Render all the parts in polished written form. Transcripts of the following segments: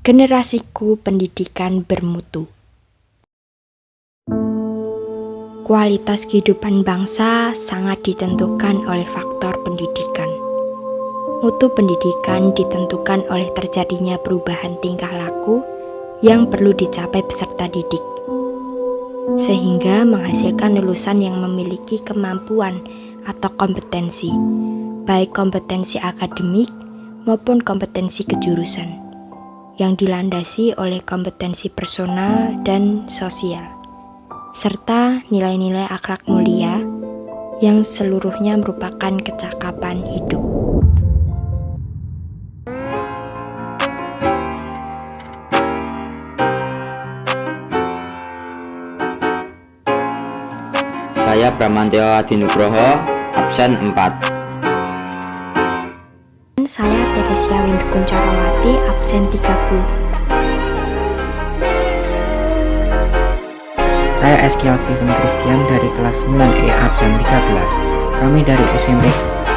Generasiku pendidikan bermutu. Kualitas kehidupan bangsa sangat ditentukan oleh faktor pendidikan. Mutu pendidikan ditentukan oleh terjadinya perubahan tingkah laku yang perlu dicapai peserta didik, sehingga menghasilkan lulusan yang memiliki kemampuan atau kompetensi, baik kompetensi akademik maupun kompetensi kejurusan, yang dilandasi oleh kompetensi personal dan sosial, serta nilai-nilai akhlak mulia yang seluruhnya merupakan kecakapan hidup. Saya Bramantyo Adinugroho, absen 4. Saya Teresia Windukuncarawati, absen 30. Saya Eskial Stephen Christian dari kelas 9E absen 13. Kami dari SMP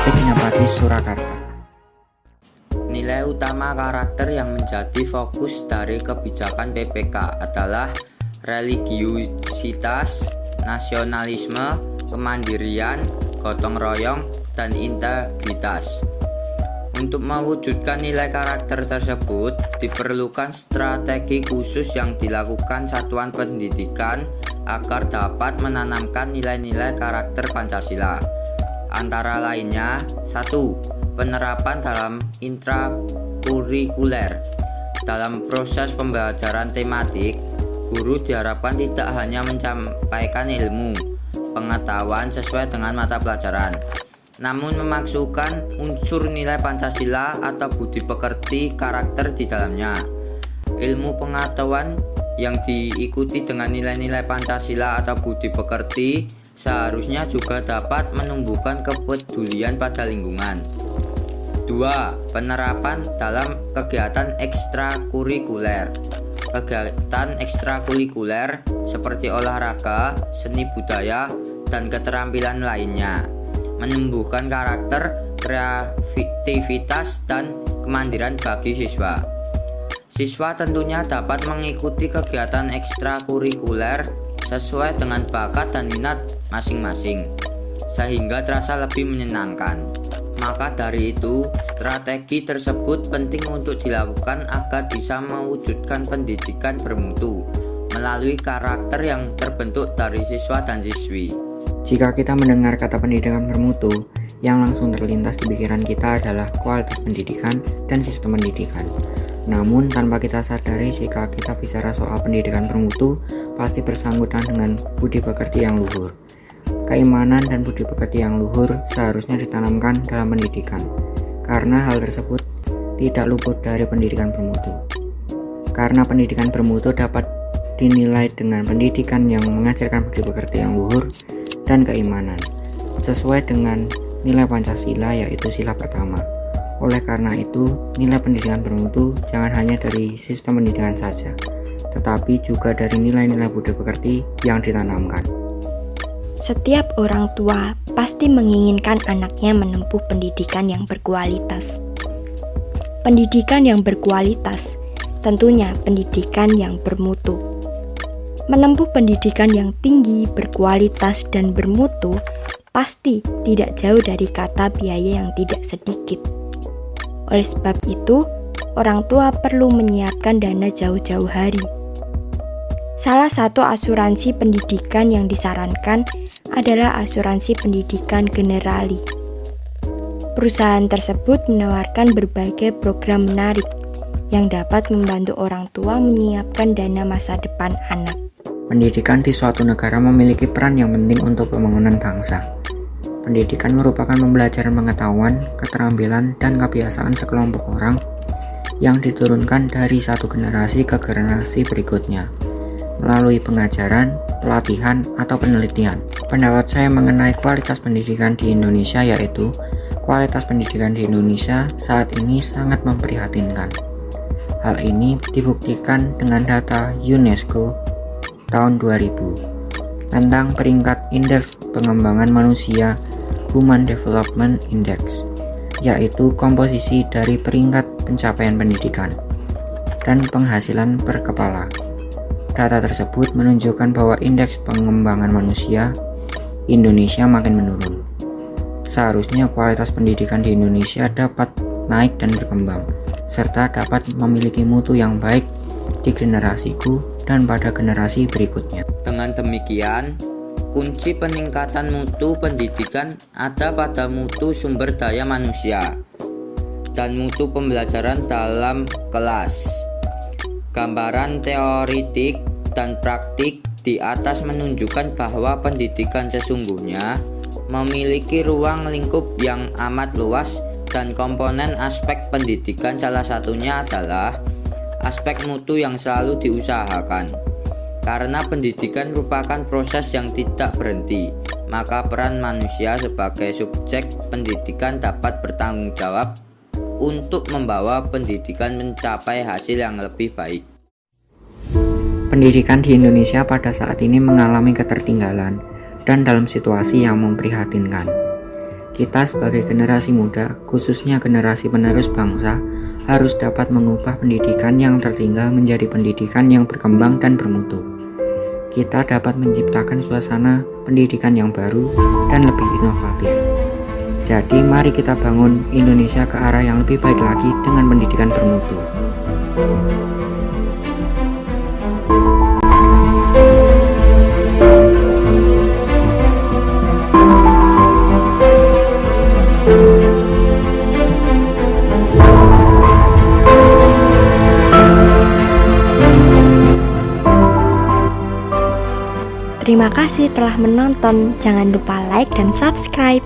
Pekinapati, Surakarta. Nilai utama karakter yang menjadi fokus dari kebijakan PPK adalah religiusitas, nasionalisme, kemandirian, gotong royong, dan integritas. Untuk mewujudkan nilai karakter tersebut, diperlukan strategi khusus yang dilakukan satuan pendidikan agar dapat menanamkan nilai-nilai karakter Pancasila. Antara lainnya, 1. Penerapan dalam intrakurikuler. Dalam proses pembelajaran tematik, guru diharapkan tidak hanya menyampaikan ilmu, pengetahuan sesuai dengan mata pelajaran, namun memasukkan unsur nilai Pancasila atau budi pekerti karakter di dalamnya. Ilmu pengetahuan yang diikuti dengan nilai-nilai Pancasila atau budi pekerti seharusnya juga dapat menumbuhkan kepedulian pada lingkungan. 2. Penerapan dalam kegiatan ekstrakurikuler. Kegiatan ekstrakurikuler seperti olahraga, seni budaya, dan keterampilan lainnya menumbuhkan karakter, kreativitas, dan kemandirian bagi siswa. Siswa tentunya dapat mengikuti kegiatan ekstrakurikuler sesuai dengan bakat dan minat masing-masing, sehingga terasa lebih menyenangkan. Maka dari itu, strategi tersebut penting untuk dilakukan agar bisa mewujudkan pendidikan bermutu melalui karakter yang terbentuk dari siswa dan siswi. Jika kita mendengar kata pendidikan bermutu, yang langsung terlintas di pikiran kita adalah kualitas pendidikan dan sistem pendidikan. Namun tanpa kita sadari, jika kita bicara soal pendidikan bermutu, pasti bersangkutan dengan budi pekerti yang luhur. Keimanan dan budi pekerti yang luhur seharusnya ditanamkan dalam pendidikan, karena hal tersebut tidak luput dari pendidikan bermutu. Karena pendidikan bermutu dapat dinilai dengan pendidikan yang mengajarkan budi pekerti yang luhur dan keimanan, sesuai dengan nilai Pancasila, yaitu sila pertama. Oleh karena itu, nilai pendidikan bermutu jangan hanya dari sistem pendidikan saja, tetapi juga dari nilai-nilai budi pekerti yang ditanamkan. Setiap orang tua pasti menginginkan anaknya menempuh pendidikan yang berkualitas. Pendidikan yang berkualitas tentunya pendidikan yang bermutu. Menempuh pendidikan yang tinggi, berkualitas, dan bermutu pasti tidak jauh dari kata biaya yang tidak sedikit. Oleh sebab itu, orang tua perlu menyiapkan dana jauh-jauh hari. Salah satu asuransi pendidikan yang disarankan adalah asuransi pendidikan Generali. Perusahaan tersebut menawarkan berbagai program menarik yang dapat membantu orang tua menyiapkan dana masa depan anak. Pendidikan di suatu negara memiliki peran yang penting untuk pembangunan bangsa. Pendidikan merupakan pembelajaran pengetahuan, keterampilan, dan kebiasaan sekelompok orang yang diturunkan dari satu generasi ke generasi berikutnya melalui pengajaran, pelatihan, atau penelitian. Pendapat saya mengenai kualitas pendidikan di Indonesia yaitu kualitas pendidikan di Indonesia saat ini sangat memprihatinkan. Hal ini dibuktikan dengan data UNESCO tahun 2000 tentang peringkat Indeks Pengembangan Manusia Human Development Index, yaitu komposisi dari peringkat pencapaian pendidikan. dan penghasilan per kepala. Data tersebut menunjukkan bahwa indeks pengembangan manusia Indonesia makin menurun. Seharusnya kualitas pendidikan di Indonesia dapat naik dan berkembang, serta dapat memiliki mutu yang baik di generasiku dan pada generasi berikutnya. Dengan demikian, kunci peningkatan mutu pendidikan ada pada mutu sumber daya manusia dan mutu pembelajaran dalam kelas. Gambaran teoritik dan praktik di atas menunjukkan bahwa pendidikan sesungguhnya memiliki ruang lingkup yang amat luas dan komponen aspek pendidikan salah satunya adalah aspek mutu yang selalu diusahakan. Karena pendidikan merupakan proses yang tidak berhenti, maka peran manusia sebagai subjek pendidikan dapat bertanggung jawab untuk membawa pendidikan mencapai hasil yang lebih baik. Pendidikan di Indonesia pada saat ini mengalami ketertinggalan dan dalam situasi yang memprihatinkan. Kita sebagai generasi muda, khususnya generasi penerus bangsa, harus dapat mengubah pendidikan yang tertinggal menjadi pendidikan yang berkembang dan bermutu. Kita dapat menciptakan suasana pendidikan yang baru dan lebih inovatif. Jadi mari kita bangun Indonesia ke arah yang lebih baik lagi dengan pendidikan bermutu. Terima kasih telah menonton. Jangan lupa like dan subscribe.